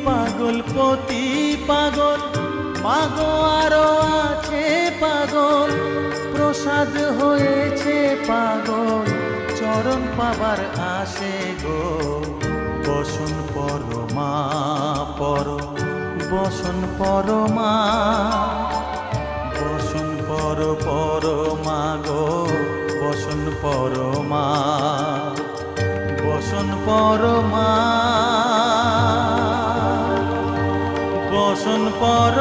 পাগল পতি পাগল, মাগো আরো আছে পাগল, প্রসাদ হয়েছে পাগল, চরণ পাবার আসে গো। বসন পরমা পর, বসন পরমা, বসন পর পরমা গো, বসন পরমা, বসন পরমা, বসন পর